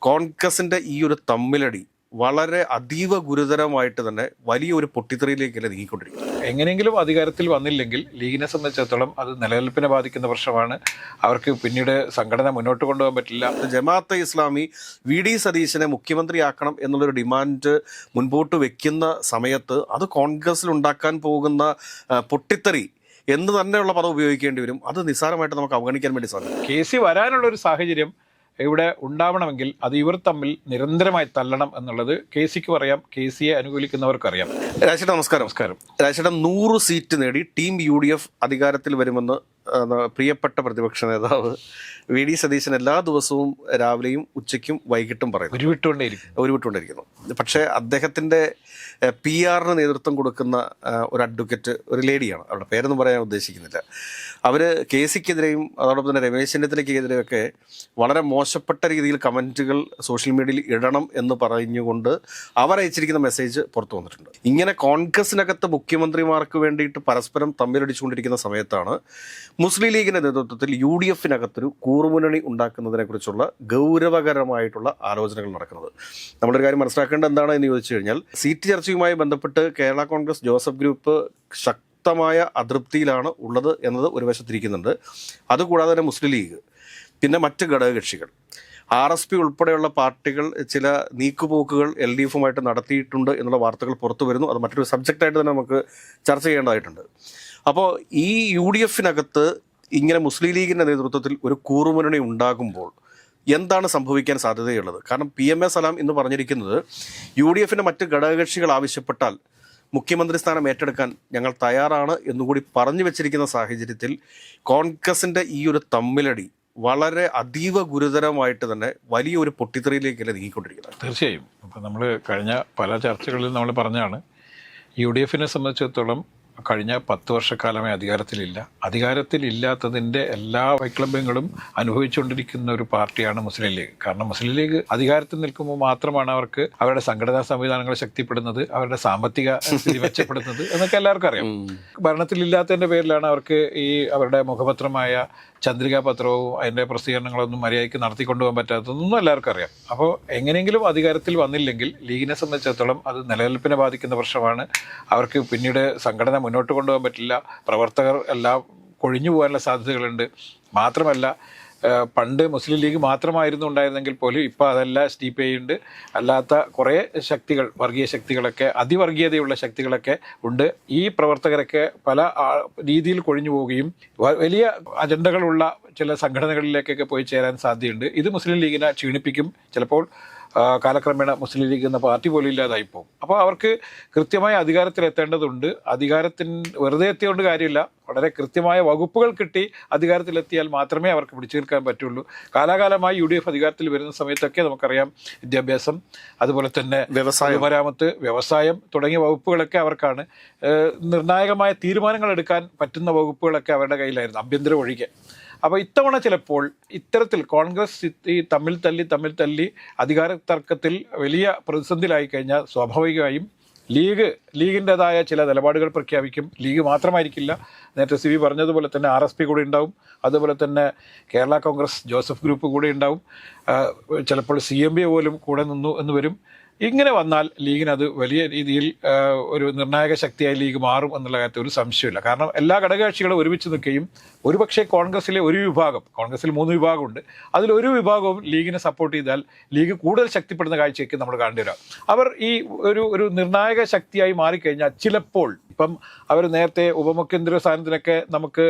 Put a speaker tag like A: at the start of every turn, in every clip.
A: കോൺഗ്രസിന്റെ ഈ ഒരു തമ്മിലടി വളരെ അതീവ ഗുരുതരമായിട്ട് തന്നെ വലിയൊരു പൊട്ടിത്തെറിയിലേക്കല്ലേ നീങ്ങിക്കൊണ്ടിരിക്കുന്നത്.
B: എങ്ങനെയെങ്കിലും അധികാരത്തിൽ വന്നില്ലെങ്കിൽ ലീഗിനെ സംബന്ധിച്ചിടത്തോളം അത് നിലനിൽപ്പിനെ ബാധിക്കുന്ന പ്രശ്നമാണ്. അവർക്ക് പിന്നീട് സംഘടന മുന്നോട്ട് കൊണ്ടുപോകാൻ പറ്റില്ല.
A: ജമാഅത്തെ ഇസ്ലാമി വി.ഡി. സതീശനെ മുഖ്യമന്ത്രിയാക്കണം എന്നുള്ളൊരു ഡിമാൻഡ് മുൻപോട്ട് വെക്കുന്ന സമയത്ത് അത് കോൺഗ്രസിൽ ഉണ്ടാക്കാൻ പോകുന്ന പൊട്ടിത്തെറി എന്ന് തന്നെയുള്ള പദം ഉപയോഗിക്കേണ്ടി വരും. അത് നിസ്സാരമായിട്ട് നമുക്ക് അവഗണിക്കാൻ വേണ്ടി സാധിക്കും.
B: കേസി വരാനുള്ള ഒരു സാഹചര്യം ഇവിടെ ഉണ്ടാവണമെങ്കിൽ അത് ഇവർ തമ്മിൽ നിരന്തരമായി തല്ലണം എന്നുള്ളത് കേസിക്ക് പറയാം, കേസിയെ അനുകൂലിക്കുന്നവർക്കറിയാം.
A: രാജേട്ടൻ നമസ്കാരം. രാജേട്ടൻ 100 സീറ്റ് നേടി ടീം UDF അധികാരത്തിൽ വരുമെന്ന് പ്രിയപ്പെട്ട പ്രതിപക്ഷ നേതാവ് വി.ഡി. സതീശൻ എല്ലാ ദിവസവും രാവിലെയും ഉച്ചയ്ക്കും വൈകിട്ടും പറയുന്നു, ഉരുവിട്ടുകൊണ്ടേയിരിക്കുന്നു. പക്ഷേ അദ്ദേഹത്തിൻ്റെ PR നേതൃത്വം കൊടുക്കുന്ന ഒരു അഡ്വക്കേറ്റ്, ഒരു ലേഡിയാണ്, അവരുടെ പേരൊന്നും പറയാൻ ഉദ്ദേശിക്കുന്നില്ല. അവർ കേസിക്കെതിരെയും അതോടൊപ്പം തന്നെ രമേശ് ചെന്നിത്തലയ്ക്കെതിരെയൊക്കെ വളരെ മോശപ്പെട്ട രീതിയിൽ കമൻറ്റുകൾ സോഷ്യൽ മീഡിയയിൽ ഇടണം എന്ന് പറഞ്ഞുകൊണ്ട് അവർ അയച്ചിരിക്കുന്ന മെസ്സേജ് പുറത്തു വന്നിട്ടുണ്ട്. ഇങ്ങനെ കോൺഗ്രസിനകത്ത് മുഖ്യമന്ത്രിമാർക്ക് വേണ്ടിയിട്ട് പരസ്പരം തമ്മിലടിച്ചുകൊണ്ടിരിക്കുന്ന സമയത്താണ് മുസ്ലിം ലീഗിൻ്റെ നേതൃത്വത്തിൽ UDFനകത്തൊരു കൂറുമുന്നണി ഉണ്ടാക്കുന്നതിനെക്കുറിച്ചുള്ള ഗൗരവകരമായിട്ടുള്ള ആലോചനകൾ നടക്കുന്നത്. നമ്മളൊരു കാര്യം മനസ്സിലാക്കേണ്ടത് എന്താണ് എന്ന് ചോദിച്ചു കഴിഞ്ഞാൽ, സീറ്റ് ചർച്ചയുമായി ബന്ധപ്പെട്ട് കേരള കോൺഗ്രസ് ജോസഫ് ഗ്രൂപ്പ് ശക്തമായ അതൃപ്തിയിലാണ് ഉള്ളത് എന്നത് ഒരു വശത്തിരിക്കുന്നുണ്ട്. അതുകൂടാതെ തന്നെ മുസ്ലിം ലീഗ്, പിന്നെ മറ്റ് ഘടകകക്ഷികൾ, RSP ഉൾപ്പെടെയുള്ള പാർട്ടികൾ ചില നീക്കുപോക്കുകൾ LDFുമായിട്ട് നടത്തിയിട്ടുണ്ട് എന്നുള്ള വാർത്തകൾ പുറത്തു വരുന്നു. അത് മറ്റൊരു സബ്ജക്റ്റായിട്ട് തന്നെ നമുക്ക് ചർച്ച ചെയ്യേണ്ടതായിട്ടുണ്ട്. അപ്പോൾ ഈ UDFനകത്ത് ഇങ്ങനെ മുസ്ലിം ലീഗിൻ്റെ നേതൃത്വത്തിൽ ഒരു കൂറുമുന്നണി ഉണ്ടാകുമ്പോൾ എന്താണ് സംഭവിക്കാൻ സാധ്യതയുള്ളത്? കാരണം PMA സലാം എന്ന് പറഞ്ഞിരിക്കുന്നത് UDFിൻ്റെ മറ്റ് ഘടകകക്ഷികൾ ആവശ്യപ്പെട്ടാൽ മുഖ്യമന്ത്രി സ്ഥാനം ഏറ്റെടുക്കാൻ ഞങ്ങൾ തയ്യാറാണ് എന്നുകൂടി പറഞ്ഞു വെച്ചിരിക്കുന്ന സാഹചര്യത്തിൽ കോൺഗ്രസിൻ്റെ ഈ ഒരു തമ്മിലടി വളരെ അതീവ ഗുരുതരമായിട്ട് തന്നെ വലിയൊരു പൊട്ടിത്തെറിയിലേക്കല്ലേ നീങ്ങിക്കൊണ്ടിരിക്കുന്നത്.
B: തീർച്ചയായും. അപ്പം നമ്മൾ കഴിഞ്ഞ പല ചർച്ചകളിലും നമ്മൾ പറഞ്ഞാണ്, UDFിനെ സംബന്ധിച്ചിടത്തോളം കഴിഞ്ഞ 10 വർഷക്കാലമായി അധികാരത്തിലില്ലാത്തതിൻ്റെ എല്ലാ വൈക്ലഭ്യങ്ങളും അനുഭവിച്ചുകൊണ്ടിരിക്കുന്ന ഒരു പാർട്ടിയാണ് മുസ്ലിം ലീഗ്. കാരണം മുസ്ലിം ലീഗ് അധികാരത്തിൽ നിൽക്കുമ്പോൾ മാത്രമാണ് അവർക്ക് അവരുടെ സംഘടനാ സംവിധാനങ്ങൾ ശക്തിപ്പെടുന്നത്, അവരുടെ സാമ്പത്തിക സ്ഥിതി മെച്ചപ്പെടുന്നത് എന്നൊക്കെ എല്ലാവർക്കും അറിയാം. ഭരണത്തിലില്ലാത്തതിൻ്റെ പേരിലാണ് അവർക്ക് ഈ അവരുടെ മുഖപത്രമായ ചന്ദ്രികാ പത്രവും അതിൻ്റെ പ്രസിദ്ധീകരണങ്ങളൊന്നും മര്യാദയ്ക്ക് നടത്തിക്കൊണ്ടുപോകാൻ പറ്റാത്തതൊന്നും എല്ലാവർക്കും അറിയാം. അപ്പോൾ എങ്ങനെയെങ്കിലും അധികാരത്തിൽ വന്നില്ലെങ്കിൽ ലീഗിനെ സംബന്ധിച്ചിടത്തോളം അത് നിലനിൽപ്പിനെ ബാധിക്കുന്ന പ്രശ്നമാണ്. അവർക്ക് പിന്നീട് സംഘടന മുന്നോട്ട് കൊണ്ടുപോകാൻ പറ്റില്ല. പ്രവർത്തകർ എല്ലാം കൊഴിഞ്ഞു പോകാനുള്ള സാധ്യതകളുണ്ട്. മാത്രമല്ല, പണ്ട് മുസ്ലിം ലീഗ് മാത്രമായിരുന്നു ഉണ്ടായിരുന്നെങ്കിൽ പോലും ഇപ്പോൾ അതെല്ലാം SDPI ഉണ്ട്, അല്ലാത്ത കുറേ ശക്തികൾ, വർഗീയ ശക്തികളൊക്കെ, അതിവർഗീയതയുള്ള ശക്തികളൊക്കെ ഉണ്ട്. ഈ പ്രവർത്തകരൊക്കെ പല രീതിയിൽ കൊഴിഞ്ഞു പോവുകയും വലിയ അജണ്ടകളുള്ള ചില സംഘടനകളിലേക്കൊക്കെ പോയി ചേരാൻ സാധ്യതയുണ്ട്. ഇത് മുസ്ലിം ലീഗിനെ ക്ഷീണിപ്പിക്കും. ചിലപ്പോൾ കാലക്രമേണ മുസ്ലിം ലീഗ് എന്ന പാർട്ടി പോലും ഇല്ലാതായി പോകും. അപ്പോൾ അവർക്ക് കൃത്യമായ അധികാരത്തിലെത്തേണ്ടതുണ്ട്. വെറുതെ എത്തിയോണ്ട് കാര്യമില്ല. വളരെ കൃത്യമായ വകുപ്പുകൾ കിട്ടി അധികാരത്തിലെത്തിയാൽ മാത്രമേ അവർക്ക് പിടിച്ചു നിൽക്കാൻ പറ്റുള്ളൂ. കാലാകാലമായി UDF അധികാരത്തിൽ വരുന്ന സമയത്തൊക്കെ നമുക്കറിയാം, വിദ്യാഭ്യാസം, അതുപോലെ തന്നെ പൊതുമരാമത്ത്, വ്യവസായം തുടങ്ങിയ വകുപ്പുകളൊക്കെ അവർക്കാണ്. നിർണായകമായ തീരുമാനങ്ങൾ എടുക്കാൻ പറ്റുന്ന വകുപ്പുകളൊക്കെ അവരുടെ കയ്യിലായിരുന്നു, ആഭ്യന്തരം ഒഴികെ. അപ്പോൾ ഇത്തവണ ചിലപ്പോൾ ഇത്തരത്തിൽ കോൺഗ്രസ് ഈ തമ്മിൽ തല്ലി അധികാര തർക്കത്തിൽ വലിയ പ്രതിസന്ധിയിലായി കഴിഞ്ഞാൽ സ്വാഭാവികമായും ലീഗിൻ്റെതായ ചില നിലപാടുകൾ പ്രഖ്യാപിക്കും. ലീഗ് മാത്രമായിരിക്കില്ല, നേരത്തെ CV പറഞ്ഞതുപോലെ തന്നെ RSP കൂടി ഉണ്ടാവും, അതുപോലെ തന്നെ കേരള കോൺഗ്രസ് ജോസഫ് ഗ്രൂപ്പ് കൂടി ഉണ്ടാവും, ചിലപ്പോൾ CMB പോലും കൂടെ നിന്നു എന്ന് വരും. ഇങ്ങനെ വന്നാൽ ലീഗിനത് വലിയ രീതിയിൽ ഒരു നിർണായക ശക്തിയായി ലീഗ് മാറും എന്നുള്ള കാര്യത്തിൽ ഒരു സംശയമില്ല. കാരണം എല്ലാ ഘടകകക്ഷികളും ഒരുമിച്ച് നിൽക്കുകയും ഒരുപക്ഷെ കോൺഗ്രസിലെ ഒരു വിഭാഗം, കോൺഗ്രസിൽ 3 വിഭാഗമുണ്ട്, അതിലൊരു വിഭാഗവും ലീഗിനെ സപ്പോർട്ട് ചെയ്താൽ ലീഗ് കൂടുതൽ ശക്തിപ്പെടുന്ന കാഴ്ചയ്ക്ക് നമ്മൾ കാണേണ്ടി വരാം. അവർ ഈ ഒരു നിർണായക ശക്തിയായി മാറിക്കഴിഞ്ഞാൽ ചിലപ്പോൾ, ഇപ്പം അവർ നേരത്തെ ഉപമുഖ്യമന്ത്രി സ്ഥാനത്തിനൊക്കെ നമുക്ക്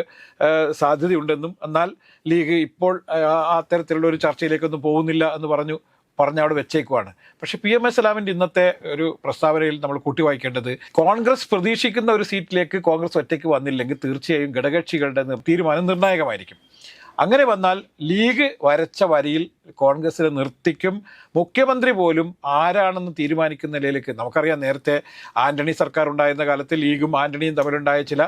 B: സാധ്യതയുണ്ടെന്നും, എന്നാൽ ലീഗ് ഇപ്പോൾ അത്തരത്തിലുള്ള ഒരു ചർച്ചയിലേക്കൊന്നും പോകുന്നില്ല എന്ന് പറഞ്ഞ് അവിടെ വെച്ചേക്കുവാണ്. പക്ഷെ PMA സലാമിൻ്റെ ഇന്നത്തെ ഒരു പ്രസ്താവനയിൽ നമ്മൾ കൂട്ടി വായിക്കേണ്ടത്, കോൺഗ്രസ് പ്രതീക്ഷിക്കുന്ന ഒരു സീറ്റിലേക്ക് കോൺഗ്രസ് ഒറ്റയ്ക്ക് വന്നില്ലെങ്കിൽ തീർച്ചയായും ഘടകകക്ഷികളുടെ തീരുമാനം നിർണായകമായിരിക്കും. അങ്ങനെ വന്നാൽ ലീഗ് വരച്ച വരിയിൽ കോൺഗ്രസിനെ നിർത്തിക്കും. മുഖ്യമന്ത്രി പോലും ആരാണെന്ന് തീരുമാനിക്കുന്ന നിലയിലേക്ക്, നമുക്കറിയാം നേരത്തെ ആന്റണി സർക്കാർ ഉണ്ടായിരുന്ന കാലത്ത് ലീഗും ആന്റണിയും തമ്മിലുണ്ടായ ചില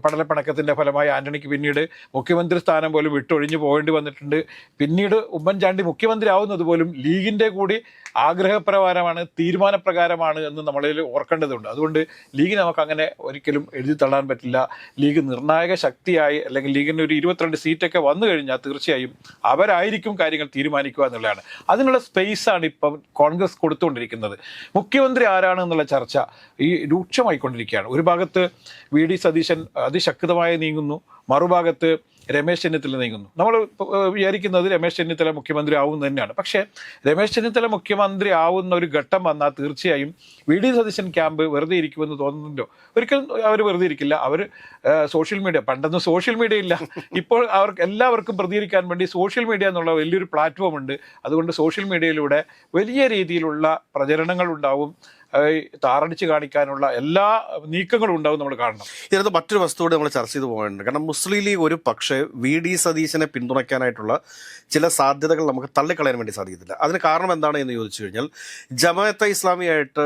B: പടലപ്പിണക്കത്തിൻ്റെ ഫലമായി ആന്റണിക്ക് പിന്നീട് മുഖ്യമന്ത്രി സ്ഥാനം പോലും വിട്ടൊഴിഞ്ഞു പോകേണ്ടി വന്നിട്ടുണ്ട്. പിന്നീട് ഉമ്മൻചാണ്ടി മുഖ്യമന്ത്രി ആവുന്നത് പോലും ലീഗിൻ്റെ കൂടി ആഗ്രഹപ്രകാരമാണ്, തീരുമാനപ്രകാരമാണ് എന്ന് നമ്മളിൽ ഓർക്കേണ്ടതുണ്ട്. അതുകൊണ്ട് ലീഗിന് നമുക്കങ്ങനെ ഒരിക്കലും എഴുതി തള്ളാൻ പറ്റില്ല. ലീഗ് നിർണായക ശക്തിയായി, അല്ലെങ്കിൽ ലീഗിന് ഒരു 22 സീറ്റൊക്കെ മുഖ്യമന്ത്രിയൊക്കെ വന്നു കഴിഞ്ഞാൽ തീർച്ചയായും അവരായിരിക്കും കാര്യങ്ങൾ തീരുമാനിക്കുക എന്നുള്ളതാണ്. അതിനുള്ള സ്പേസാണ് ഇപ്പം കോൺഗ്രസ് കൊടുത്തുകൊണ്ടിരിക്കുന്നത്. മുഖ്യമന്ത്രി ആരാണ് എന്നുള്ള ചർച്ച ഈ രൂക്ഷമായിക്കൊണ്ടിരിക്കുകയാണ്. ഒരു ഭാഗത്ത് വി ഡി സതീശൻ അതിശക്തമായി നീങ്ങുന്നു, മറുഭാഗത്ത് രമേശ് ചെന്നിത്തല നീങ്ങുന്നു. നമ്മൾ വിചാരിക്കുന്നത് രമേശ് ചെന്നിത്തല മുഖ്യമന്ത്രി ആവുന്നത് തന്നെയാണ്. പക്ഷേ രമേശ് ചെന്നിത്തല മുഖ്യമന്ത്രി ആവുന്ന ഒരു ഘട്ടം വന്നാൽ തീർച്ചയായും വി ഡി സതീശൻ ക്യാമ്പ് വെറുതെ ഇരിക്കുമെന്ന് തോന്നുന്നുണ്ടോ? ഒരിക്കലും അവർ വെറുതെ ഇരിക്കില്ല. അവർ സോഷ്യൽ മീഡിയ, പണ്ടൊന്നും സോഷ്യൽ മീഡിയ ഇല്ല, ഇപ്പോൾ അവർക്ക് എല്ലാവർക്കും പ്രതികരിക്കാൻ വേണ്ടി സോഷ്യൽ മീഡിയ എന്നുള്ള വലിയൊരു പ്ലാറ്റ്ഫോം ഉണ്ട്. അതുകൊണ്ട് സോഷ്യൽ മീഡിയയിലൂടെ വലിയ രീതിയിലുള്ള പ്രചരണങ്ങൾ ഉണ്ടാവും, താറടിച്ച് കാണിക്കാനുള്ള എല്ലാ നീക്കങ്ങളും ഉണ്ടാവും. നമ്മൾ കാണണം.
A: ഇതിനകത്ത് മറ്റൊരു വസ്തുതയോട് നമ്മൾ ചർച്ച ചെയ്ത് പോകാനുണ്ട്. കാരണം മുസ്ലിം ലീഗ് ഒരു പക്ഷേ വി ഡി സതീശനെ പിന്തുണയ്ക്കാനായിട്ടുള്ള ചില സാധ്യതകൾ നമുക്ക് തള്ളിക്കളയാൻ വേണ്ടി സാധിക്കത്തില്ല. അതിന് കാരണം എന്താണ് എന്ന് ചോദിച്ചു കഴിഞ്ഞാൽ ജമാഅത്തെ ഇസ്ലാമിയായിട്ട്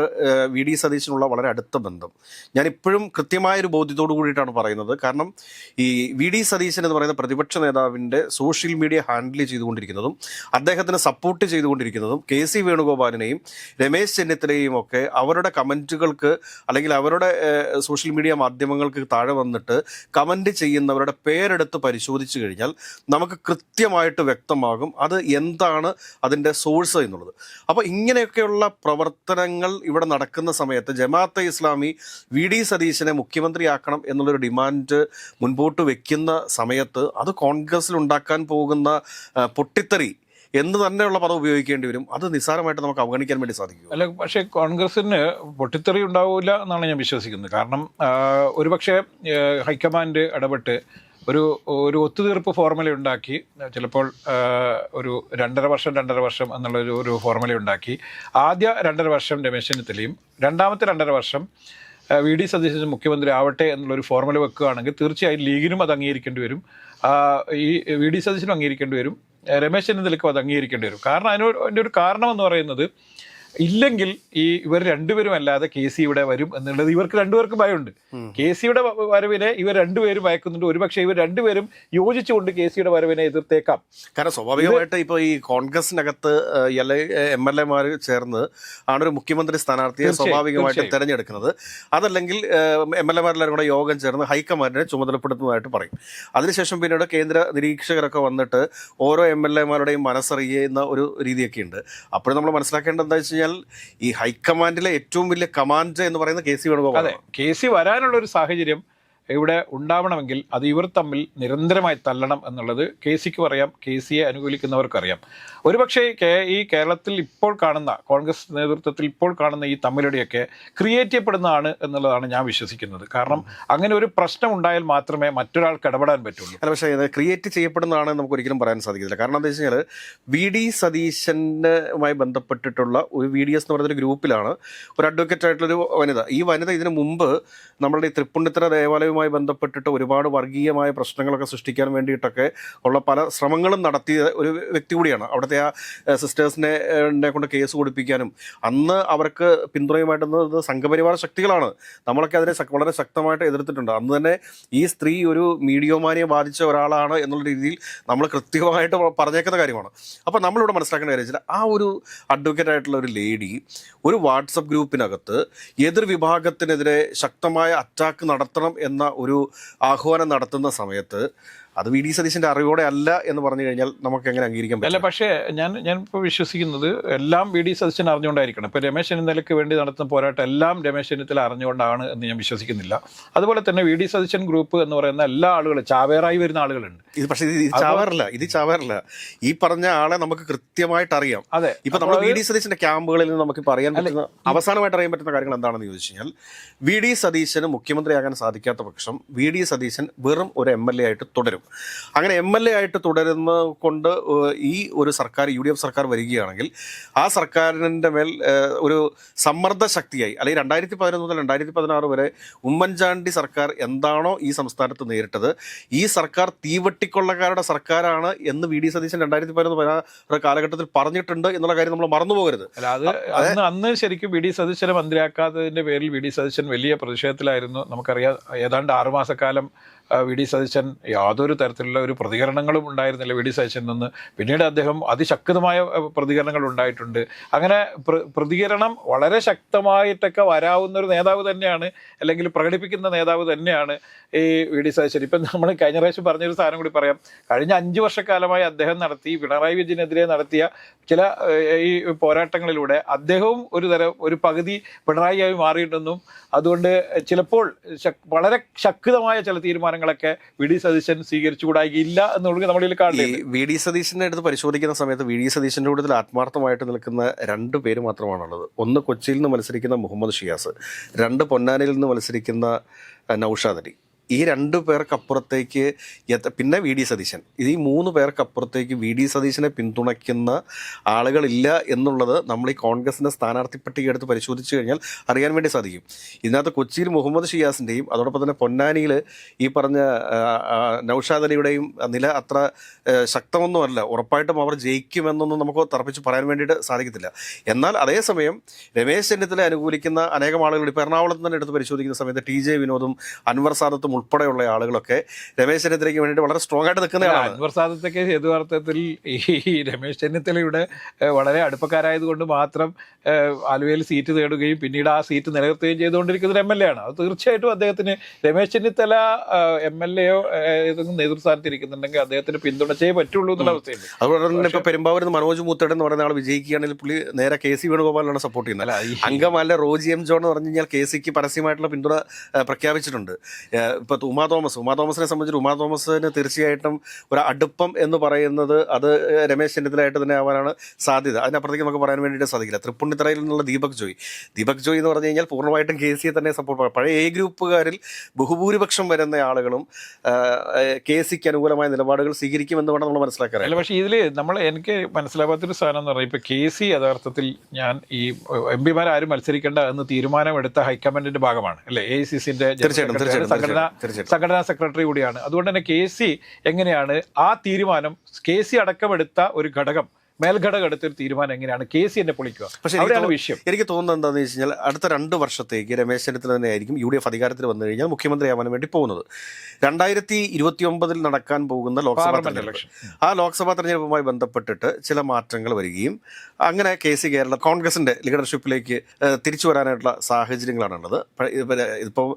A: വി ഡി സതീശനുള്ള വളരെ അടുത്ത ബന്ധം ഞാൻ ഇപ്പോഴും കൃത്യമായൊരു ബോധ്യത്തോടു കൂടിയിട്ടാണ് പറയുന്നത്. കാരണം ഈ വി ഡി സതീശൻ എന്ന് പറയുന്ന പ്രതിപക്ഷ നേതാവിൻ്റെ സോഷ്യൽ മീഡിയ ഹാൻഡിൽ ചെയ്തുകൊണ്ടിരിക്കുന്നതും അദ്ദേഹത്തിന് സപ്പോർട്ട് ചെയ്തുകൊണ്ടിരിക്കുന്നതും കെ സി വേണുഗോപാലിനെയും രമേശ് ചെന്നിത്തലയും ഒക്കെ അവരുടെ കമൻറ്റുകൾക്ക് അല്ലെങ്കിൽ അവരുടെ സോഷ്യൽ മീഡിയ മാധ്യമങ്ങൾക്ക് താഴെ വന്നിട്ട് കമൻറ്റ് ചെയ്യുന്നവരുടെ പേരെടുത്ത് പരിശോധിച്ച് കഴിഞ്ഞാൽ നമുക്ക് കൃത്യമായിട്ട് വ്യക്തമാകും അത് എന്താണ് അതിൻ്റെ സോഴ്സ് എന്നുള്ളത്. അപ്പോൾ ഇങ്ങനെയൊക്കെയുള്ള പ്രവർത്തനങ്ങൾ ഇവിടെ നടക്കുന്ന സമയത്ത് ജമാഅത്തെ ഇസ്ലാമി വി ഡി സതീശനെ മുഖ്യമന്ത്രിയാക്കണം എന്നുള്ളൊരു ഡിമാൻഡ് മുൻപോട്ട് വെക്കുന്ന സമയത്ത് അത് കോൺഗ്രസിൽ ഉണ്ടാക്കാൻ പോകുന്ന പൊട്ടിത്തെറി എന്ന് തന്നെയുള്ള പദം ഉപയോഗിക്കേണ്ടി വരും. അത് നിസ്സാരമായിട്ട് നമുക്ക് അവഗണിക്കാൻ വേണ്ടി സാധിക്കും.
B: അല്ല, പക്ഷേ കോൺഗ്രസിന് പൊട്ടിത്തെറി ഉണ്ടാവില്ല എന്നാണ് ഞാൻ വിശ്വസിക്കുന്നത്. കാരണം ഒരുപക്ഷെ ഹൈക്കമാൻഡ് ഇടപെട്ട് ഒരു ഒത്തുതീർപ്പ് ഫോർമുല ഉണ്ടാക്കി, ചിലപ്പോൾ ഒരു 2.5 വർഷം എന്നുള്ള ഒരു ഫോർമുല ഉണ്ടാക്കി ആദ്യ 2.5 വർഷം രമേശ് ചെന്നിത്തലയും രണ്ടാമത്തെ 2.5 വർഷം വി ഡി സതീശൻ മുഖ്യമന്ത്രി ആവട്ടെ എന്നുള്ളൊരു ഫോർമുല വെക്കുകയാണെങ്കിൽ തീർച്ചയായും ലീഗിനും അത് അംഗീകരിക്കേണ്ടി വരും, ഈ വി ഡി സതീശനും അംഗീകരിക്കേണ്ടി വരും, രമേശ് ചെന്നിത്തലയ്ക്കും അത് അംഗീകരിക്കേണ്ടി വരും. കാരണം അതിൻ്റെ ഒരു കാരണം എന്ന് പറയുന്നത് ഇല്ലെങ്കിൽ ഇവർ രണ്ടുപേരും അല്ലാതെ കെ സി ഇവിടെ വരും എന്നുള്ളത് ഇവർക്ക് രണ്ടുപേർക്കും ഭയമുണ്ട്. കെ സിയുടെ വരവിനെ ഇവർ രണ്ടുപേരും ഭയക്കുന്നുണ്ട്. ഒരുപക്ഷെ ഇവർ രണ്ടുപേരും യോജിച്ചുകൊണ്ട് കെ സിയുടെ വരവിനെ എതിർത്തേക്കാം.
A: കാരണം സ്വാഭാവികമായിട്ട് ഇപ്പോൾ ഈ കോൺഗ്രസിനകത്ത് MLA-മാർ ചേർന്ന് ആണ് ഒരു മുഖ്യമന്ത്രി സ്ഥാനാർത്ഥിയെ സ്വാഭാവികമായിട്ട് തെരഞ്ഞെടുക്കുന്നത്. അതല്ലെങ്കിൽ MLA-മാരെല്ലാവരും കൂടെ യോഗം ചേർന്ന് ഹൈക്കമാൻഡിനെ ചുമതലപ്പെടുത്തുന്നതായിട്ട് പറയും. അതിനുശേഷം പിന്നീട് കേന്ദ്ര നിരീക്ഷകരൊക്കെ വന്നിട്ട് ഓരോ MLA-മാരുടെയും മനസ്സറിയുന്ന ഒരു രീതിയൊക്കെ ഉണ്ട്. അപ്പോഴും നമ്മൾ മനസ്സിലാക്കേണ്ടത് എന്താ വെച്ച് കഴിഞ്ഞാൽ ഈ ഹൈക്കമാൻഡിലെ ഏറ്റവും വലിയ കമാൻഡ് എന്ന് പറയുന്നത് കെ സി വേണുഗോപാൽ.
B: അതെ, കെ സി വരാനുള്ള ഒരു സാഹചര്യം ഇവിടെ ഉണ്ടാവണമെങ്കിൽ അത് ഇവർ തമ്മിൽ നിരന്തരമായി തല്ലണം എന്നുള്ളത് കെ സിക്കും അറിയാം, കെ സിയെ അനുകൂലിക്കുന്നവർക്കറിയാം. ഒരുപക്ഷെ ഈ കേരളത്തിൽ ഇപ്പോൾ കാണുന്ന കോൺഗ്രസ് നേതൃത്വത്തിൽ ഇപ്പോൾ കാണുന്ന ഈ തമ്മിലടിയൊക്കെ ക്രിയേറ്റ് ചെയ്യപ്പെടുന്നതാണ് എന്നുള്ളതാണ് ഞാൻ വിശ്വസിക്കുന്നത്. കാരണം അങ്ങനെ ഒരു പ്രശ്നം ഉണ്ടായാൽ മാത്രമേ മറ്റൊരാൾക്ക് ഇടപെടാൻ പറ്റുള്ളൂ.
A: അല്ല, പക്ഷേ ഇത് ക്രിയേറ്റ് ചെയ്യപ്പെടുന്നതാണ് നമുക്ക് ഒരിക്കലും പറയാൻ സാധിക്കില്ല. കാരണം എന്താ വെച്ച് കഴിഞ്ഞാൽ വി ഡി സതീശനുമായി ബന്ധപ്പെട്ടിട്ടുള്ള ഒരു VDS എന്ന് പറയുന്നൊരു ഗ്രൂപ്പിലാണ് ഒരു അഡ്വക്കേറ്റ് ആയിട്ടുള്ളൊരു വനിത. ഈ വനിത ഇതിനു മുമ്പ് നമ്മളുടെ ഈ തൃപ്പൂണിത്തുറ ദേവാലയവുമായി ബന്ധപ്പെട്ടിട്ട് ഒരുപാട് വർഗീയമായ പ്രശ്നങ്ങളൊക്കെ സൃഷ്ടിക്കാൻ വേണ്ടിയിട്ടൊക്കെ ഉള്ള പല ശ്രമങ്ങളും നടത്തിയ ഒരു വ്യക്തി കൂടിയാണ്. അവിടുത്തെ ആ സിസ്റ്റേഴ്സിനെ കൊണ്ട് കേസ് കൊടുപ്പിക്കാനും അന്ന് അവർക്ക് പിന്തുണയുമായിട്ടുള്ളത് സംഘപരിവാർ ശക്തികളാണ്. നമ്മളൊക്കെ അതിനെ വളരെ ശക്തമായിട്ട് എതിർത്തിട്ടുണ്ട്. അന്ന് തന്നെ ഈ സ്ത്രീ ഒരു മീഡിയോമാനിയെ ബാധിച്ച ഒരാളാണ് എന്നുള്ള രീതിയിൽ നമ്മൾ കൃത്യമായിട്ട് പറഞ്ഞേക്കുന്ന കാര്യമാണ്. അപ്പോൾ നമ്മളിവിടെ മനസ്സിലാക്കേണ്ട കാര്യം വെച്ചാൽ ആ ഒരു അഡ്വക്കേറ്റ് ആയിട്ടുള്ള ഒരു ലേഡി ഒരു വാട്സപ്പ് ഗ്രൂപ്പിനകത്ത് എതിർ വിഭാഗത്തിനെതിരെ ശക്തമായ അറ്റാക്ക് നടത്തണം എന്ന ഒരു ആഹ്വാനം നടത്തുന്ന സമയത്ത് അത് വി ഡി സതീശന്റെ അറിവോടെ അല്ല എന്ന് പറഞ്ഞു കഴിഞ്ഞാൽ നമുക്ക് എങ്ങനെ അംഗീകരിക്കാൻ പറ്റും?
B: അല്ല, പക്ഷേ ഞാനിപ്പോൾ വിശ്വസിക്കുന്നത് എല്ലാം വി ഡി സതീശൻ അറിഞ്ഞുകൊണ്ടായിരിക്കണം. ഇപ്പോൾ രമേശ് ചെന്നിത്തലയ്ക്ക് വേണ്ടി നടത്തുന്ന പോരാട്ടം എല്ലാം രമേശ് ചെന്നിത്തല അറിഞ്ഞുകൊണ്ടാണ് എന്ന് ഞാൻ വിശ്വസിക്കുന്നില്ല. അതുപോലെ തന്നെ വി ഡി സതീശൻ ഗ്രൂപ്പ് എന്ന് പറയുന്ന എല്ലാ ആളുകളും ചാവേറായി വരുന്ന ആളുകളുണ്ട്.
A: പക്ഷേ ഇത് ചാവേറില്ല. ഈ പറഞ്ഞ ആളെ നമുക്ക് കൃത്യമായിട്ട് അറിയാം.
B: അതെ,
A: ഇപ്പൊ നമ്മൾ വി ഡി സതീശന്റെ ക്യാമ്പുകളിൽ നിന്ന് നമുക്ക് പറയാൻ പറ്റുന്ന അവസാനമായിട്ട് അറിയാൻ പറ്റുന്ന കാര്യങ്ങൾ എന്താണെന്ന് ചോദിച്ചു കഴിഞ്ഞാൽ വി ഡി സതീശന് മുഖ്യമന്ത്രിയാകാൻ സാധിക്കാത്ത പക്ഷം വി ഡി സതീശൻ വെറും ഒരു MLA ആയിട്ട് തുടരും. അങ്ങനെ MLA ആയിട്ട് തുടരുന്ന കൊണ്ട് ഈ ഒരു സർക്കാർ UDF സർക്കാർ വരികയാണെങ്കിൽ ആ സർക്കാരിൻ്റെ മേൽ ഒരു സമ്മർദ്ദ ശക്തിയായി, അല്ലെങ്കിൽ 2011 മുതൽ 2016 വരെ ഉമ്മൻചാണ്ടി സർക്കാർ എന്താണോ ഈ സംസ്ഥാനത്ത് നേരിട്ടത്, ഈ സർക്കാർ തീവട്ടിക്കൊള്ളക്കാരുടെ സർക്കാരാണ് എന്ന് വി ഡി സതീശൻ 2011 കാലഘട്ടത്തിൽ പറഞ്ഞിട്ടുണ്ട് എന്നുള്ള കാര്യം നമ്മൾ മറന്നു പോകരുത്.
B: അല്ല, അന്ന് ശരിക്കും വി ഡി സതീശനെ മന്ത്രിയാക്കാത്തതിന്റെ പേരിൽ വി ഡി സതീശൻ വലിയ പ്രതിഷേധത്തിലായിരുന്നു. നമുക്കറിയാം, ഏതാണ്ട് 6 മാസക്കാലം വി ഡി സതീശൻ യാതൊരു തരത്തിലുള്ള ഒരു പ്രതികരണങ്ങളും ഉണ്ടായിരുന്നില്ല വി ഡി സതീശൻ നിന്ന്. പിന്നീട് അദ്ദേഹം അതിശക്തമായ പ്രതികരണങ്ങൾ ഉണ്ടായിട്ടുണ്ട്. അങ്ങനെ പ്രതികരണം വളരെ ശക്തമായിട്ടൊക്കെ വരാവുന്ന ഒരു നേതാവ് തന്നെയാണ്, അല്ലെങ്കിൽ പ്രകടിപ്പിക്കുന്ന നേതാവ് തന്നെയാണ് ഈ വി ഡി സതീശൻ. ഇപ്പം നമ്മൾ കഴിഞ്ഞ പ്രാവശ്യം പറഞ്ഞൊരു സാധനം കൂടി പറയാം. കഴിഞ്ഞ 5 വർഷക്കാലമായി അദ്ദേഹം പിണറായി വിജയനെതിരെ നടത്തിയ ചില ഈ പോരാട്ടങ്ങളിലൂടെ അദ്ദേഹവും ഒരു പകുതി പിണറായിയായി മാറിയിട്ടുണ്ടെന്നും അതുകൊണ്ട് ചിലപ്പോൾ വളരെ ശക്തമായ ചില തീരുമാനങ്ങളൊക്കെ വി ഡി സതീശൻ സ്വീകരിച്ചുകൂടായില്ല എന്നുള്ളത് നമ്മളിൽ കാണുന്നത്.
A: വി ഡി സതീശന്റെ അടുത്ത് പരിശോധിക്കുന്ന സമയത്ത് വി ഡി സതീശന്റെ കൂട്ടത്തിൽ ആത്മാർത്ഥമായിട്ട് നിൽക്കുന്ന 2 പേര് മാത്രമാണുള്ളത്. ഒന്ന് കൊച്ചിയിൽ നിന്ന് മത്സരിക്കുന്ന മുഹമ്മദ് ഷിയാസ്, 2 പൊന്നാനിയിൽ നിന്ന് മത്സരിക്കുന്ന നൗഷാദ് അലി. ഈ 2 പേർക്കപ്പുറത്തേക്ക് പിന്നെ വി ഡി സതീശൻ, ഈ 3 പേർക്കപ്പുറത്തേക്ക് വി ഡി സതീശനെ പിന്തുണയ്ക്കുന്ന ആളുകളില്ല എന്നുള്ളത് നമ്മൾ ഈ കോൺഗ്രസിൻ്റെ സ്ഥാനാർത്ഥി പട്ടിക എടുത്ത് പരിശോധിച്ച് കഴിഞ്ഞാൽ അറിയാൻ വേണ്ടി സാധിക്കും. ഇതിനകത്ത് കൊച്ചിയിൽ മുഹമ്മദ് ഷിയാസിൻ്റെയും അതോടൊപ്പം തന്നെ പൊന്നാനിയിൽ ഈ പറഞ്ഞ നൗഷാദ് അലിയുടെയും നില അത്ര ശക്തമൊന്നുമല്ല. ഉറപ്പായിട്ടും അവർ ജയിക്കുമെന്നൊന്നും നമുക്ക് തറപ്പിച്ച് പറയാൻ വേണ്ടിയിട്ട് സാധിക്കത്തില്ല. എന്നാൽ അതേസമയം രമേശ് ചെന്നിത്തല അനുകൂലിക്കുന്ന അനേകം ആളുകൾ ഇപ്പോൾ എറണാകുളത്ത് തന്നെ എടുത്ത് പരിശോധിക്കുന്ന സമയത്ത് ടി.ജെ. വിനോദും അൻവർ സാദത്തും ഉൾപ്പെടെയുള്ള ആളുകളൊക്കെ രമേശ് ചെന്നിത്തലയ്ക്ക് വേണ്ടിയിട്ട് വളരെ സ്ട്രോങ് ആയിട്ട് നിൽക്കുന്നതാണ്.
B: അൻവർ സാദത്തൊക്കെ യഥാർത്ഥത്തിൽ ഈ രമേശ് ചെന്നിത്തലയുടെ വളരെ അടുപ്പക്കാരായതുകൊണ്ട് മാത്രം ആലുവയിൽ സീറ്റ് നേടുകയും പിന്നീട് ആ സീറ്റ് നിലനിർത്തുകയും ചെയ്തുകൊണ്ടിരിക്കുന്ന ഒരു MLA ആണ്. അത് തീർച്ചയായിട്ടും അദ്ദേഹത്തിന് രമേശ് ചെന്നിത്തല MLA ഏതെങ്കിലും നേതൃസ്ഥാനത്ത് ഇരിക്കുന്നുണ്ടെങ്കിൽ അദ്ദേഹത്തിന് പിന്തുണച്ചേ പറ്റുള്ളൂ എന്നുള്ള അവസ്ഥയുണ്ട്.
A: അതുപോലെ തന്നെ ഇപ്പോൾ പെരുമ്പാവൂരിൽ നിന്ന് മനോജ് മൂത്തേടൻ എന്ന് പറയുന്ന ആൾ വിജയിക്കുകയാണെങ്കിൽ പുള്ളി നേരെ KC വേണുഗോപാലിനാണ് സപ്പോർട്ട് ചെയ്യുന്നത്. അങ്കമാലിലെ റോജി M. ജോൺ എന്ന് പറഞ്ഞു കഴിഞ്ഞാൽ KCക്ക് പരസ്യമായിട്ടുള്ള പിന്തുണ പ്രഖ്യാപിച്ചിട്ടുണ്ട്. ഇപ്പോൾ ഉമാ തോമസിനെ സംബന്ധിച്ച് ഉമാ തോമസിന് തീർച്ചയായിട്ടും ഒരു അടുപ്പം എന്ന് പറയുന്നത് അത് രമേശ് ചെന്നിത്തലയായിട്ട് തന്നെ ആവാനാണ് സാധ്യത. അതിനപ്പുറത്തേക്ക് നമുക്ക് പറയാൻ വേണ്ടിയിട്ട് സാധിക്കില്ല. തൃപ്പുണിത്തറയിൽ നിന്നുള്ള ദീപക് ജോയ് എന്ന് പറഞ്ഞു കഴിഞ്ഞാൽ പൂർണ്ണമായിട്ടും KCയെ തന്നെ സപ്പോർട്ട് ചെയ്യും. പഴയ ഗ്രൂപ്പുകാരിൽ ബഹുഭൂരിപക്ഷം വരുന്ന ആളുകളും KCക്ക് അനുകൂലമായ നിലപാടുകൾ സ്വീകരിക്കുമെന്ന് വേണം നമ്മൾ മനസ്സിലാക്കാൻ.
B: അല്ല, പക്ഷേ ഇതിൽ എനിക്ക് മനസ്സിലാവാത്തൊരു സാധനം എന്ന് പറഞ്ഞാൽ ഇപ്പോൾ KC യഥാർത്ഥത്തിൽ ഞാൻ ഈ MP ആരും മത്സരിക്കേണ്ട എന്ന് തീരുമാനമെടുത്ത ഹൈക്കമാൻഡിന്റെ ഭാഗമാണ് അല്ലേ, AICCന്റെ സംഘടനാ സെക്രട്ടറി കൂടിയാണ്. അതുകൊണ്ട് തന്നെ KC എങ്ങനെയാണ് ആ തീരുമാനം, KC അടക്കമെടുത്ത ഒരു ഘടകം മേൽഘടകം എടുത്തൊരു തീരുമാനം എങ്ങനെയാണ് KC എന്നെ പൊളിക്കുക? പക്ഷേ വിഷയം
A: എനിക്ക് തോന്നുന്നത് എന്താണെന്ന് വെച്ച് കഴിഞ്ഞാൽ അടുത്ത 2 വർഷത്തേക്ക് രമേശ് ചെന്നിത്തല തന്നെയായിരിക്കും UDF അധികാരത്തിൽ വന്നു കഴിഞ്ഞാൽ മുഖ്യമന്ത്രിയാവാൻ വേണ്ടി പോകുന്നത്. 2029 നടക്കാൻ പോകുന്ന ലോക്സഭാ തെരഞ്ഞെടുപ്പ്, ആ ലോക്സഭാ തെരഞ്ഞെടുപ്പുമായി ബന്ധപ്പെട്ടിട്ട് ചില മാറ്റങ്ങൾ വരികയും അങ്ങനെ KC കേരള കോൺഗ്രസിന്റെ ലീഡർഷിപ്പിലേക്ക് തിരിച്ചു വരാനായിട്ടുള്ള സാഹചര്യങ്ങളാണുള്ളത്. ഇപ്പോൾ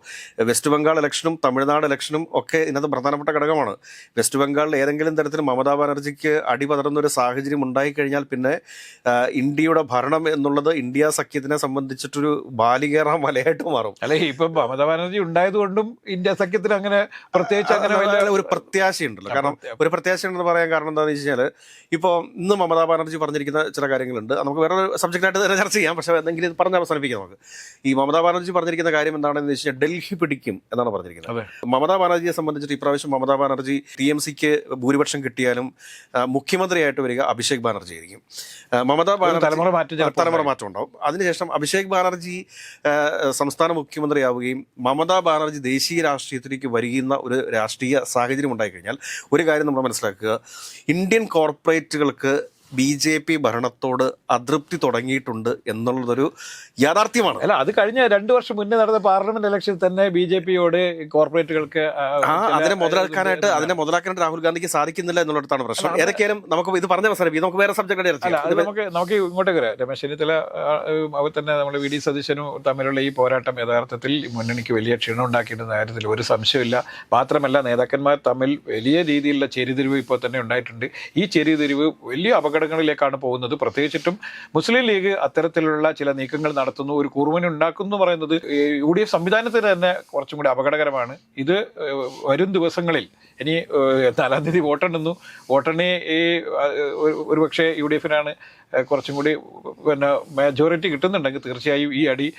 A: വെസ്റ്റ് ബംഗാൾ ഇലക്ഷനും തമിഴ്നാട് ഇലക്ഷനും ഒക്കെ ഇതിനകത്ത് പ്രധാനപ്പെട്ട ഘടകമാണ്. വെസ്റ്റ് ബംഗാളിൽ ഏതെങ്കിലും തരത്തിൽ മമതാ ബാനർജിക്ക് അടിപതറുന്ന ഒരു സാഹചര്യം ഉണ്ടായി കഴിഞ്ഞാൽ പിന്നെ ഇന്ത്യയുടെ ഭരണം എന്നുള്ളത് ഇന്ത്യ സഖ്യത്തിനെ സംബന്ധിച്ചിട്ടൊരു ബാലികേറാൻ വലയായിട്ട് മാറും.
B: അല്ലെ, ഇപ്പൊ മമതാ ബാനർജി ഉണ്ടായതുകൊണ്ടും ഇന്ത്യ സഖ്യത്തിന് അങ്ങനെ പ്രത്യേകിച്ച് അങ്ങനെ
A: ഒരു പ്രത്യാശയുണ്ടല്ലോ. കാരണം ഒരു പ്രത്യാശ ഉണ്ടെന്ന് പറയാൻ കാരണം എന്താണെന്ന് വെച്ച് കഴിഞ്ഞാൽ ഇപ്പോൾ ഇന്ന് മമതാ ബാനർജി പറഞ്ഞിരിക്കുന്ന ചില കാര്യങ്ങളുണ്ട്. നമുക്ക് വേറെ സബ്ജക്റ്റായിട്ട് തന്നെ ചർച്ച ചെയ്യാം, പക്ഷേ എന്തെങ്കിലും ഇത് പറഞ്ഞ് അവസാനിപ്പിക്കാം. നമുക്ക് ഈ മമതാ ബാനർജി പറഞ്ഞിരിക്കുന്ന കാര്യം എന്താണെന്ന് വെച്ച് കഴിഞ്ഞാൽ ഡൽഹി പിടിക്കും എന്നാണ് പറഞ്ഞിരിക്കുന്നത്. മമതാ ബാനർജിയെ സംബന്ധിച്ചിട്ട് ഇപ്രാവശ്യം മമതാ ബാനർജി TMCക്ക് ഭൂരിപക്ഷം കിട്ടിയാലും മുഖ്യമന്ത്രിയായിട്ട് വരിക അഭിഷേക് ബാനർജി ആയിരിക്കും. മമതാ ബാനർജി തലമുറ മാറ്റം ഉണ്ടാവും. അതിനുശേഷം അഭിഷേക് ബാനർജി സംസ്ഥാന മുഖ്യമന്ത്രിയാവുകയും മമതാ ബാനർജി ദേശീയ രാഷ്ട്രീയത്തിലേക്ക് വരികയുന്ന ഒരു രാഷ്ട്രീയ സാഹചര്യം ഉണ്ടായിക്കഴിഞ്ഞാൽ ഒരു കാര്യം നമ്മൾ മനസ്സിലാക്കുക, ഇന്ത്യൻ കോർപ്പറേറ്റുകൾക്ക് BJP ഭരണത്തോട് അതൃപ്തി തുടങ്ങിയിട്ടുണ്ട് എന്നുള്ളതൊരു യാഥാർത്ഥ്യമാണ്.
B: അല്ല, അത് കഴിഞ്ഞ 2 വർഷം മുന്നേ നടന്ന പാർലമെന്റ് ഇലക്ഷനിൽ തന്നെ BJPയോട് കോർപ്പറേറ്റുകൾക്ക്
A: അതിനെ മുതലാക്കാനായിട്ട് രാഹുൽ ഗാന്ധിക്ക് സാധിക്കുന്നില്ല എന്നുള്ളതാണ് പ്രശ്നം. ഏതൊക്കെയാലും നമുക്ക് ഇത് പറഞ്ഞ അവസാനം നമുക്ക് വേറെ സബ്ജക്റ്റ്
B: നമുക്ക് ഇങ്ങോട്ടേക്ക് വരാം. രമേശ് ചെന്നിത്തല അവർ തന്നെ നമ്മൾ വി ഡി സതീശനും തമ്മിലുള്ള ഈ പോരാട്ടം യഥാർത്ഥത്തിൽ മുന്നണിക്ക് വലിയ ക്ഷീണം ഉണ്ടാക്കിയിട്ടുന്ന കാര്യത്തിൽ ഒരു സംശയമില്ല. മാത്രമല്ല, നേതാക്കന്മാർ തമ്മിൽ വലിയ രീതിയിലുള്ള ചെരിതിരിവ് ഇപ്പോൾ തന്നെ ഉണ്ടായിട്ടുണ്ട്. ഈ ചെരിതിരിവ് വലിയ ഘടകങ്ങളിലേക്കാണ് പോകുന്നത്. പ്രത്യേകിച്ചിട്ടും മുസ്ലിം ലീഗ് അത്തരത്തിലുള്ള ചില നീക്കങ്ങൾ നടത്തുന്നു, ഒരു കൂർമ്മന ഉണ്ടാക്കുന്നു പറയുന്നത് UDF സംവിധാനത്തിന് തന്നെ കുറച്ചും കൂടി അപകടകരമാണ്. ഇത് വരും ദിവസങ്ങളിൽ ഇനി 4-ാം തീയതി വോട്ടെണ്ണുന്നു. വോട്ടെണ്ണി ഒരുപക്ഷെ UDFനാണ് കുറച്ചും കൂടി മെജോറിറ്റി കിട്ടുന്നുണ്ടെങ്കിൽ തീർച്ചയായും ഈ അടി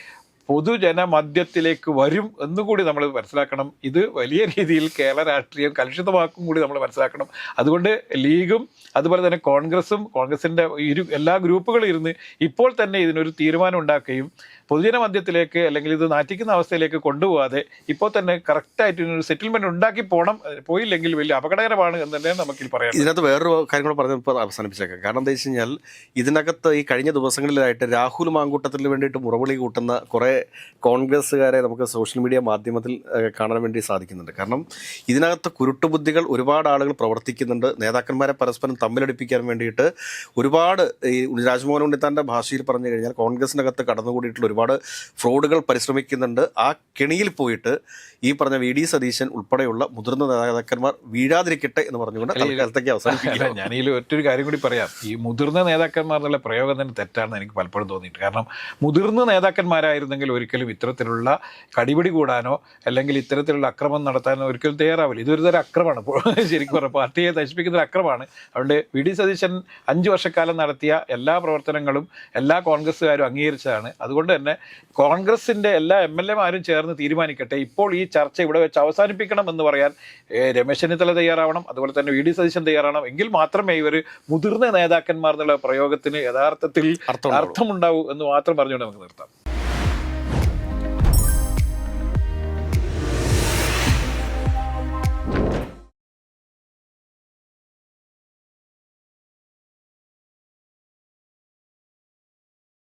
B: പൊതുജനമധ്യത്തിലേക്ക് വരും എന്നുകൂടി നമ്മൾ മനസ്സിലാക്കണം. ഇത് വലിയ രീതിയിൽ കേരള രാഷ്ട്രീയം കലുഷിതമാക്കും കൂടി നമ്മൾ മനസ്സിലാക്കണം. അതുകൊണ്ട് ലീഗും അതുപോലെ തന്നെ കോൺഗ്രസിൻ്റെ എല്ലാ ഗ്രൂപ്പുകളും ഇരുന്ന് ഇപ്പോൾ തന്നെ ഇതിനൊരു തീരുമാനം ഉണ്ടാക്കുകയും പൊതുജനമധ്യത്തിലേക്ക് അല്ലെങ്കിൽ ഇത് നാറ്റിക്കുന്ന അവസ്ഥയിലേക്ക് കൊണ്ടുപോകാതെ ഇപ്പോൾ തന്നെ കറക്റ്റായിട്ട് ഇതിനൊരു സെറ്റിൽമെന്റ് ഉണ്ടാക്കി പോയില്ലെങ്കിൽ വലിയ അപകടകരമാണ് എന്ന് തന്നെ നമുക്കിൽ പറയാം.
A: ഇതിനകത്ത് വേറൊരു കാര്യം കൂടെ പറഞ്ഞ് ഇപ്പോൾ അവസാനിപ്പിച്ചേക്കാം. കാരണം എന്താ വെച്ച് കഴിഞ്ഞാൽ ഇതിനകത്ത് ഈ കഴിഞ്ഞ ദിവസങ്ങളിലായിട്ട് രാഹുൽ മാങ്കൂട്ടത്തിന് വേണ്ടിയിട്ട് മുറവിളി കൂട്ടുന്ന കുറേ കോൺഗ്രസ്സുകാരെ നമുക്ക് സോഷ്യൽ മീഡിയ മാധ്യമത്തിൽ കാണാൻ വേണ്ടി സാധിക്കുന്നുണ്ട്. കാരണം ഇതിനകത്ത് കുരുട്ടുബുദ്ധികൾ ഒരുപാട് ആളുകൾ പ്രവർത്തിക്കുന്നുണ്ട്. നേതാക്കന്മാരെ പരസ്പരം തമ്മിലടിപ്പിക്കാൻ വേണ്ടിയിട്ട് ഒരുപാട് ഈ രാജ്മോഹൻ ഉണ്ണിത്താൻ്റെ ഭാഷയിൽ പറഞ്ഞു കഴിഞ്ഞാൽ കോൺഗ്രസിനകത്ത് കടന്നുകൂടിയിട്ടുള്ള ഒരുപാട് ഫ്രോഡുകൾ പരിശ്രമിക്കുന്നുണ്ട്. ആ കെണിയിൽ പോയിട്ട് ഈ പറഞ്ഞ വി ഡി സതീശൻ ഉൾപ്പെടെയുള്ള മുതിർന്ന നേതാക്കന്മാർ വീഴാതിരിക്കട്ടെ എന്ന് പറഞ്ഞുകൊണ്ട് തൽക്കാലത്തേക്ക് അവസാനിപ്പിക്കില്ല.
B: ഞാനീ ഒറ്റൊരു കാര്യം കൂടി പറയാം. ഈ മുതിർന്ന നേതാക്കന്മാർ എന്നുള്ള പ്രയോഗം തന്നെ തെറ്റാണെന്ന് എനിക്ക് പലപ്പോഴും തോന്നിയിട്ട്. കാരണം മുതിർന്ന നേതാക്കന്മാരായിരുന്നെങ്കിൽ ഒരിക്കലും ഇത്തരത്തിലുള്ള കടിപിടി കൂടാനോ അല്ലെങ്കിൽ ഇത്തരത്തിലുള്ള അക്രമം നടത്താനോ ഒരിക്കലും തയ്യാറാവില്ല. ഇതൊരു തരം അക്രമമാണ്. ശരിക്കും പറഞ്ഞാൽ പാർട്ടിയെ നശിപ്പിക്കുന്ന ഒരു അക്രമമാണ്. അതുകൊണ്ട് വി ഡി സതീശൻ 5 വർഷക്കാലം നടത്തിയ എല്ലാ പ്രവർത്തനങ്ങളും എല്ലാ കോൺഗ്രസ്സുകാരും അംഗീകരിച്ചതാണ്. അതുകൊണ്ട് തന്നെ കോൺഗ്രസിൻ്റെ എല്ലാ MLA-മാരും ചേർന്ന് തീരുമാനിക്കട്ടെ. ഇപ്പോൾ ഈ ചർച്ച ഇവിടെ വെച്ച് അവസാനിപ്പിക്കണം എന്ന് പറയാൻ രമേശ് ചെന്നിത്തല തയ്യാറാവണം, അതുപോലെ തന്നെ വി ഡി സതീശൻ തയ്യാറാവണം. എങ്കിൽ മാത്രമേ ഇവർ മുതിർന്ന നേതാക്കന്മാർ എന്നുള്ള പ്രയോഗത്തിന് യഥാർത്ഥത്തിൽ അർത്ഥമുണ്ടാവൂ എന്ന് മാത്രം പറഞ്ഞുകൊണ്ട് നമുക്ക് നിർത്താം.